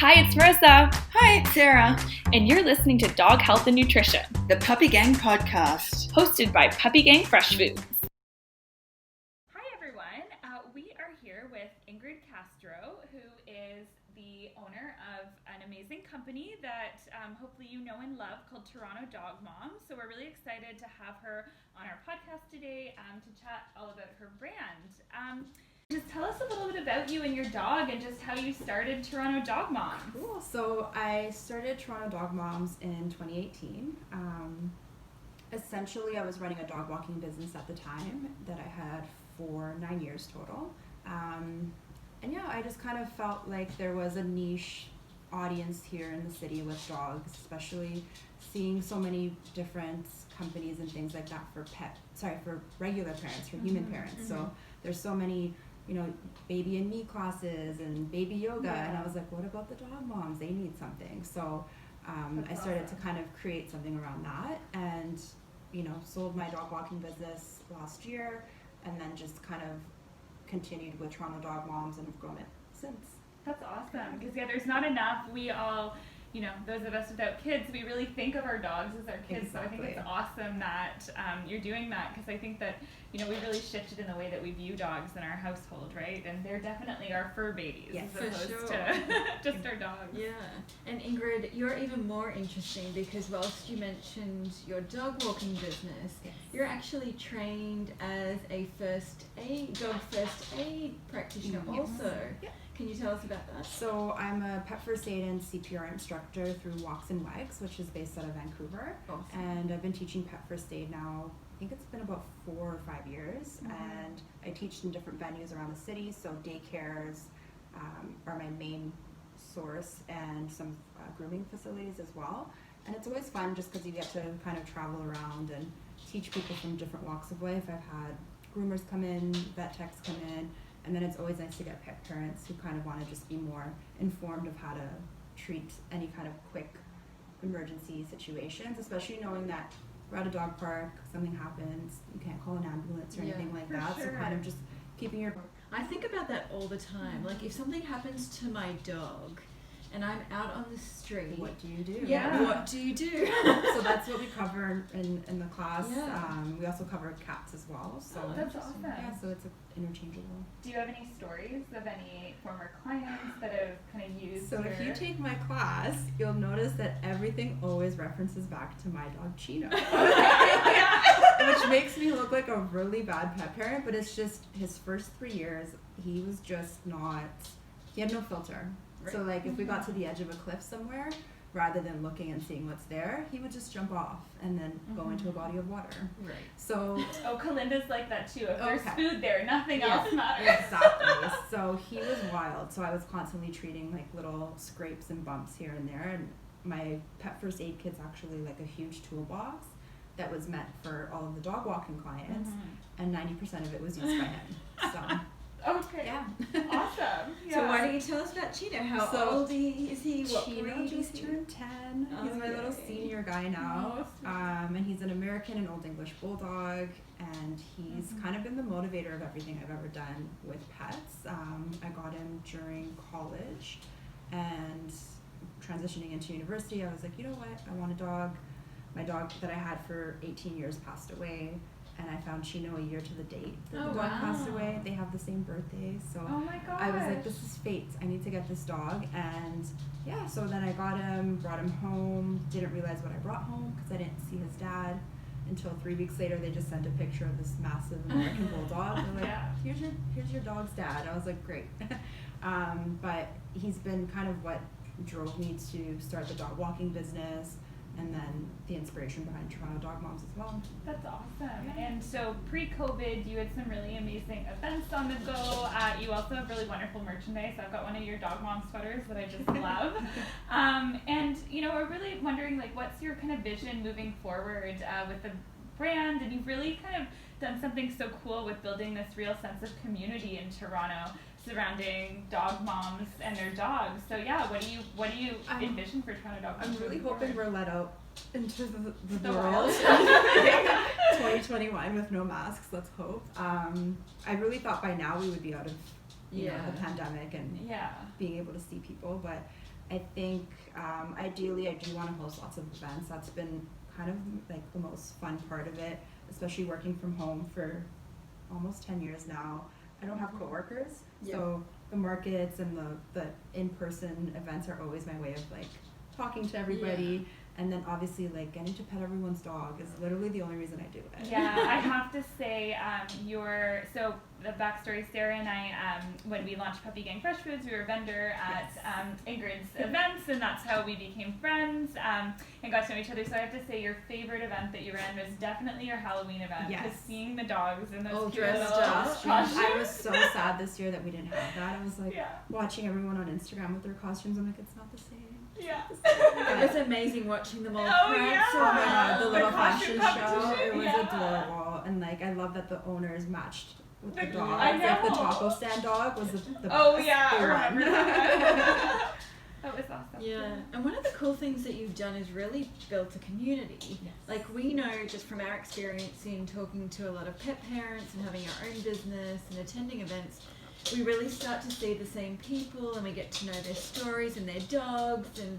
Hi, it's Marissa. Hi, it's Sarah. And you're listening to Dog Health and Nutrition, The Puppy Gang Pawdcast. hosted by Puppy Gang Fresh Foods. Hi, everyone. We are here with Ingrid Castro, who is the owner of an amazing company that hopefully you know and love called Toronto Dog Moms. So we're really excited to have her on our podcast today to chat all about her brand. Just tell us a little bit about you and your dog and just how you started Toronto Dog Moms. Cool. So I started Toronto Dog Moms in 2018. Essentially, I was running a dog walking business at the time that I had for 9 years total. I just kind of felt like there was a niche audience here in the city with dogs, especially seeing so many different companies and things like that for regular parents, for human parents. So there's so many, baby and me classes and baby yoga, and I was like, what about the dog moms? They need something. So I started to kind of create something around that, and sold my dog walking business last year, and then just kind of continued with Toronto Dog Moms and have grown it since. That's awesome, because there's not enough. We all, those of us without kids, we really think of our dogs as our kids. Exactly. So I think it's awesome that you're doing that, because I think that we really shifted in the way that we view dogs in our household, right? And they're definitely our fur babies, Yes, as opposed for sure. to just our dogs. Yeah, and Ingrid, you're even more interesting because whilst you mentioned your dog walking business, Yes. you're actually trained as a dog first aid practitioner Yes. also. Yeah. Can you tell us about that? So I'm a pet first aid and CPR instructor through Walks and Wags, which is based out of Vancouver. Awesome. And I've been teaching pet first aid now, I think it's been about 4 or 5 years. And I teach in different venues around the city. So daycares are my main source, and some grooming facilities as well. And it's always fun just because you get to kind of travel around and teach people from different walks of life. I've had groomers come in, vet techs come in, and then it's always nice to get pet parents who kind of want to just be more informed of how to treat any kind of quick emergency situations, especially knowing that we're at a dog park, something happens, you can't call an ambulance or anything like that. sure. So kind of just keeping your... I think about that all the time. Like if something happens to my dog and I'm out on the street, What do you do? Yeah. what do you do? So that's what we cover in the class. Yeah. We also cover cats as well. So Oh, that's awesome. yeah, so it's interchangeable. Do you have any stories of any former clients that have kind of used So if you take my class, you'll notice that everything always references back to my dog Chino. Which makes me look like a really bad pet parent, but it's just his first 3 years, he was just not, he had no filter. So like if we got to the edge of a cliff somewhere, rather than looking and seeing what's there, he would just jump off and then go into a body of water. Right. So Kalinda's like that too. If there's Okay. food there, nothing else matters. exactly. So he was wild. So I was constantly treating like little scrapes and bumps here and there. And my pet first aid kit's actually like a huge toolbox that was meant for all of the dog walking clients, and 90% of it was used by him. So Okay. yeah. Awesome. Yeah. So why don't you tell us about Chino? How So, old is he? What Chino breed is just he? turned 10. He's my little Okay. senior guy now. Oh, And he's an American and Old English Bulldog, and he's kind of been the motivator of everything I've ever done with pets. I got him during college, and transitioning into university, I was like, you know what, I want a dog. My dog that I had for 18 years passed away, and I found Chino a year to the date that Oh, the dog passed wow. away. They have the same birthday, so Oh my gosh. I was like, this is fate. I need to get this dog. And yeah, so then I got him, brought him home, didn't realize what I brought home because I didn't see his dad until 3 weeks later. They just sent a picture of this massive American Bulldog. They're like, Yeah. here's your dog's dad. I was like, great. But he's been kind of what drove me to start the dog walking business, and then the inspiration behind Toronto Dog Moms as well. That's awesome. And so pre-COVID, you had some really amazing events on the go. You also have really wonderful merchandise. I've got one of your Dog Mom sweaters that I just love. And we're really wondering, like, what's your kind of vision moving forward with the brand? And you've really kind of done something so cool with building this real sense of community in Toronto surrounding dog moms and their dogs. So yeah, what do you envision for Toronto Dog Moms? I'm really moving hoping forward? we're let out into the The world. world. 2021 with no masks, let's hope. I really thought by now we would be out of the pandemic and Yeah. being able to see people, but I think ideally I do want to host lots of events. That's been kind of like the most fun part of it, especially working from home for almost 10 years now. I don't have coworkers, so the markets and the in-person events are always my way of like talking to everybody. And then obviously like getting to pet everyone's dog is literally the only reason I do it. Yeah, I have to say, so the backstory, Sarah and I, when we launched Puppy Gang Fresh Foods, we were a vendor at Ingrid's events, and that's how we became friends and got to know each other. So I have to say, your favorite event that you ran was definitely your Halloween event, because seeing the dogs in those cute little costumes. I was so sad this year that we didn't have that. I was like watching everyone on Instagram with their costumes. I'm like, it's not the same. Yeah. It was amazing watching them all prance. Oh my god, the little fashion show. competition. It was adorable. And like I love that the owners matched with the dog. I know. Like the taco stand dog was the Oh best. yeah, I The remember one. that. That was awesome. Yeah, and one of the cool things that you've done is really built a community. Yes. Like we know just from our experience in talking to a lot of pet parents and having our own business and attending events, we really start to see the same people and we get to know their stories and their dogs, and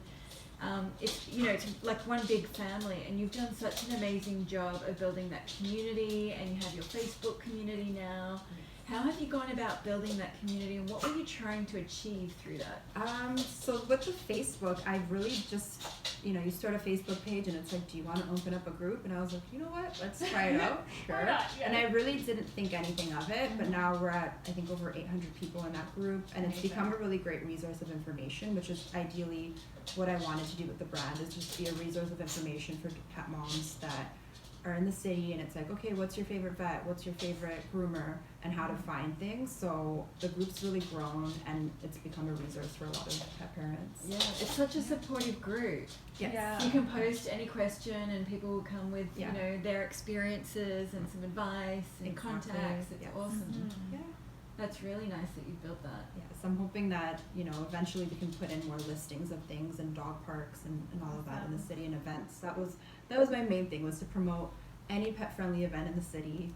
it's like one big family, and you've done such an amazing job of building that community, and you have your Facebook community now. How have you gone about building that community, and what were you trying to achieve through that? So with the Facebook, I really just, you start a Facebook page and it's like, do you want to open up a group? And I was like, you know what, let's try it out. Sure. And I really didn't think anything of it, but now we're at, I think, over 800 people in that group, and it's become a really great resource of information, which is ideally what I wanted to do with the brand, is just be a resource of information for pet moms that are in the city, and it's like, okay, what's your favorite vet, what's your favorite groomer, and how to find things. So the group's really grown, and it's become a resource for a lot of pet parents. Yeah, it's such a supportive group. Yes. Yeah. You can post any question and people will come with Yeah. their experiences and some advice and Exactly. contacts. It's Yes. awesome. Yeah. That's really nice that you've built that. Yes, I'm hoping that, eventually we can put in more listings of things and dog parks and all of that in the city, and events. That was my main thing, was to promote any pet-friendly event in the city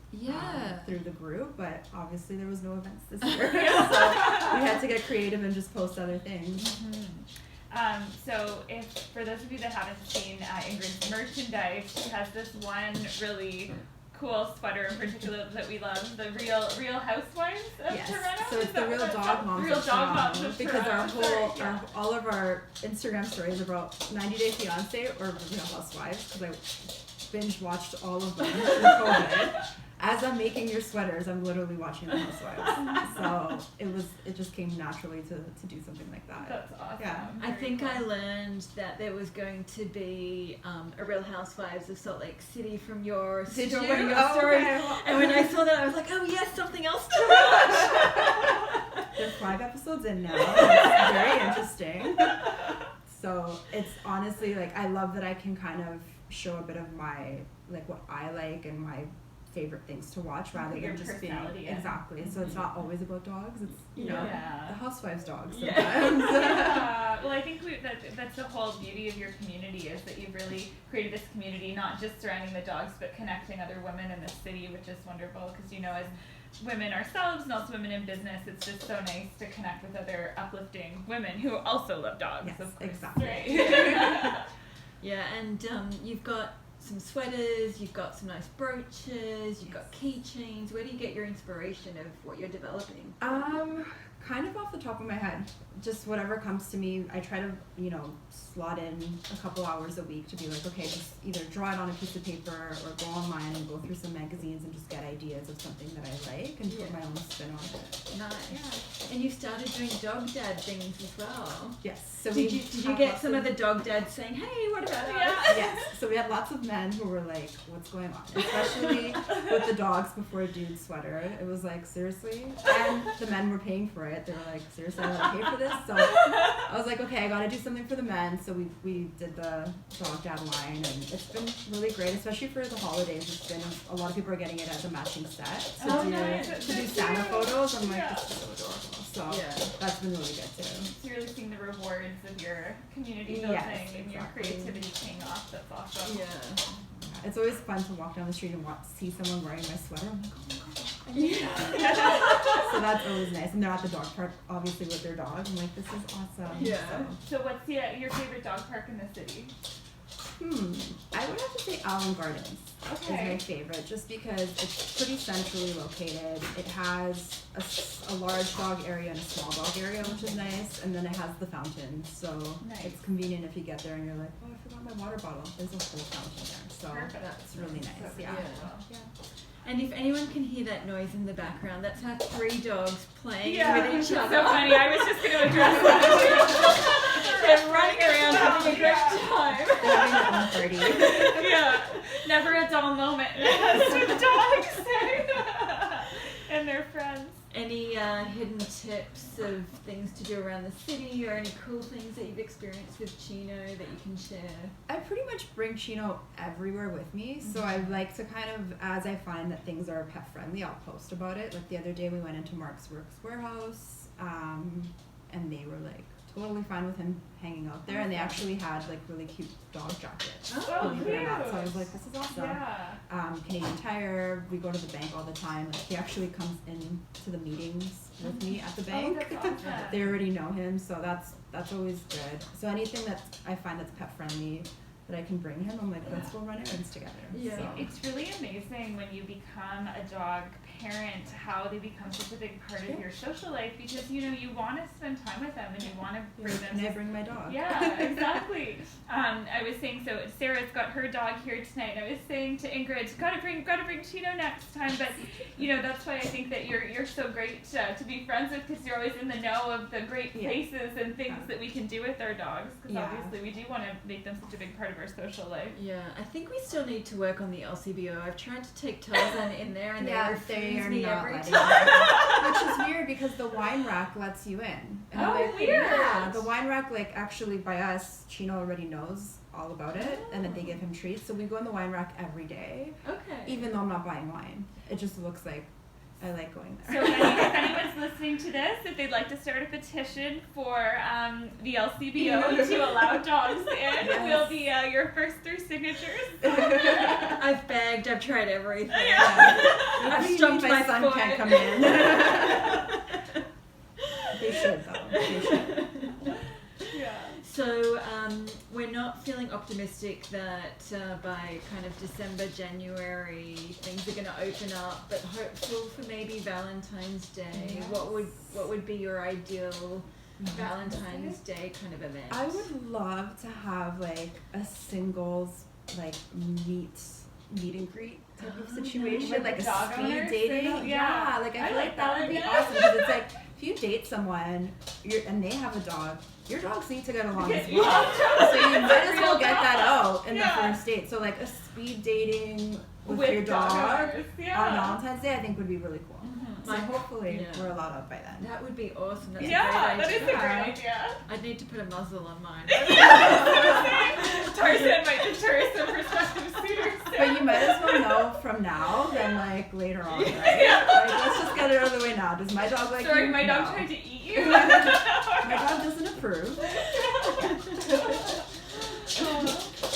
through the group, but obviously there was no events this year, so we had to get creative and just post other things. So if, for those of you that haven't seen Ingrid's merchandise, she has this one really cool sweater in particular that we love, the real housewives of Toronto. So it's the real dog moms Real of dog Toronto, moms of because Toronto. all of our Instagram stories are about 90 Day Fiance or Real Housewives, because I binge watched all of them through COVID. As I'm making your sweaters, I'm literally watching the Housewives. So it just came naturally to do something like that. That's awesome. Yeah. I think I learned that there was going to be a Real Housewives of Salt Lake City from your Did you? one of your stories. Okay. And when I saw that, I was like, oh yes, something else to watch. There's 5 episodes in now. It's very interesting. So it's honestly like, I love that I can kind of show a bit of my, like, what I like and my favorite things to watch, rather Your than just being personality, so it's not always about dogs, it's the housewives dogs sometimes. Yeah. Well, I think that's the whole beauty of your community, is that you've really created this community not just surrounding the dogs, but connecting other women in the city, which is wonderful, because as women ourselves and also women in business, it's just so nice to connect with other uplifting women who also love dogs. Yes, of course. exactly. Right. Yeah, and you've got some sweaters, you've got some nice brooches, you've got keychains. Where do you get your inspiration of what you're developing? Kind of off the top of my head, just whatever comes to me. I try to, slot in a couple hours a week to be like, okay, just either draw it on a piece of paper or go online and go through some magazines and just get ideas of something that I like and put my own spin on it. Nice. Yeah. And you started doing dog dad things as well. Yes. So Did you get some of the dog dads saying, hey, what about us? Yes. So we had lots of men who were like, what's going on? Especially with the dogs before Dude sweater. It was like, seriously? And the men were paying for it. They were like, seriously, I gotta pay for this? So I was like, okay, I gotta do something for the men. So we did the dog dad line, and it's been really great, especially for the holidays. It's been, a lot of people are getting it as a matching set to do Santa photos. I'm like, this is so adorable. So that's been really good too. So you're really seeing the rewards of your community building and your creativity paying off. That's awesome. Yeah. It's always fun to walk down the street and see someone wearing my sweater. I'm like, oh my god. So that's always nice. And they're at the dog park, obviously, with their dog. I'm like, this is awesome. Yeah. So what's your favorite dog park in the city? I would have to say Allen Gardens is my favorite, just because it's pretty centrally located. It has a large dog area and a small dog area, which is nice, and then it has the fountain, so it's convenient if you get there and you're like, oh, I forgot my water bottle. There's a whole fountain there, so that's really nice. Yeah. And if anyone can hear that noise in the background, that's our 3 dogs playing with each It's other. so funny. I was just going to address that. They're running around having a great time. They're having their own party. Yeah. Never a dull moment. With dogs and their friends. Any hidden tips of things to do around the city, or any cool things that you've experienced with Chino that you can share? I pretty much bring Chino everywhere with me, so I like to kind of, as I find that things are pet friendly, I'll post about it. Like the other day we went into Mark's Works warehouse, and they were like totally fine with him hanging out there, and they actually had like really cute dog jackets. Oh, cute. So I was like, this is awesome. Yeah. Canadian Tire, we go to the bank all the time. Like he actually comes in to the meetings with me at the bank. That's awesome. They already know him, so that's always good. So anything that I find that's pet friendly that I can bring him, I'm like, let's go run errands together. Yeah. So. It's really amazing when you become a dog parent, how they become such a big part of your social life, because you want to spend time with them and you want to bring them. Can I bring my dog? Yeah, exactly. I was saying, so Sarah's got her dog here tonight, and I was saying to Ingrid, gotta bring Chino next time. But that's why I think that you're so great to be friends with, because you're always in the know of the great places and things that we can do with our dogs, because obviously we do want to make them such a big part of our social life. Yeah, I think we still need to work on the LCBO. I've tried to take Tarzan in there, and they refuse me every time. Which is weird, because the wine rack lets you in. And Weird. Yeah, the wine rack, like, actually by us, Chino already knows all about it, and then they give him treats. So we go in the wine rack every day, even though I'm not buying wine. It just looks like I like going there. So if anyone's listening to this, if they'd like to start a petition for the LCBO to allow dogs in, we'll be your first 3 signatures. I've begged, I've tried everything. I've stumped my my son foot. can't come in. They should, though. They should. So we're not feeling optimistic that by kind of December, January, things are going to open up, but hopeful for maybe Valentine's Day. Yes. What would be your ideal Valentine's Day kind of event? I would love to have like a singles like meet and greet type of situation, With like the a dog speed owners? dating. Yeah. Like I I feel like like that would be that. awesome, because it's like if you date someone and they have a dog, your dogs need to get along as well. So you might as well get that out in the first date. So like a speed dating with your dog owners. on Valentine's Day, I think would be really cool. So My- hopefully we're allowed out by then. That would be awesome. That's Yeah, a that great is a idea. great idea. I'd need to put a muzzle on mine. Tarzan might deter some prospective suitors. But you might as well know from now than like later on, right? Like, let's just get it out of the way now. Does my dog like Sorry, you? my dog No. tried to eat you. My dog doesn't approve.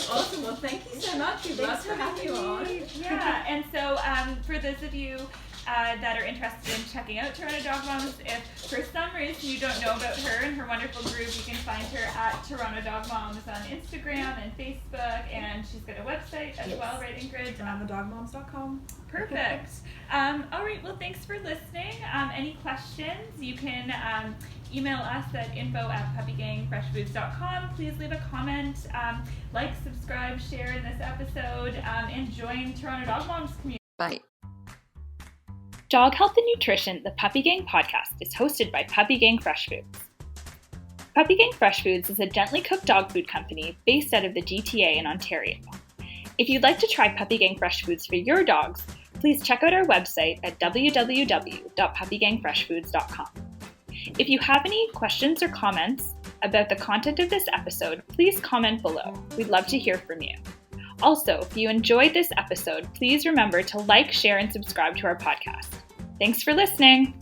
Awesome. Well, thank you so much. We'd love to have you on. Yeah, and so for those of you that are interested in checking out Toronto Dog Moms, if for some reason you don't know about her and her wonderful group, you can find her at Toronto Dog Moms on Instagram and Facebook, and she's got a website as well, right, Ingrid? TorontoDogMoms.com. Perfect. All right, well, thanks for listening. Any questions, you can email us at info@puppygangfreshfoods.com. Please leave a comment, like, subscribe, share in this episode, and join Toronto Dog Moms community. Bye. Dog Health and Nutrition, the Puppy Gang Podcast, is hosted by Puppy Gang Fresh Foods. Puppy Gang Fresh Foods is a gently cooked dog food company based out of the GTA in Ontario. If you'd like to try Puppy Gang Fresh Foods for your dogs, please check out our website at www.puppygangfreshfoods.com. If you have any questions or comments about the content of this episode, please comment below. We'd love to hear from you. Also, if you enjoyed this episode, please remember to like, share, and subscribe to our podcast. Thanks for listening.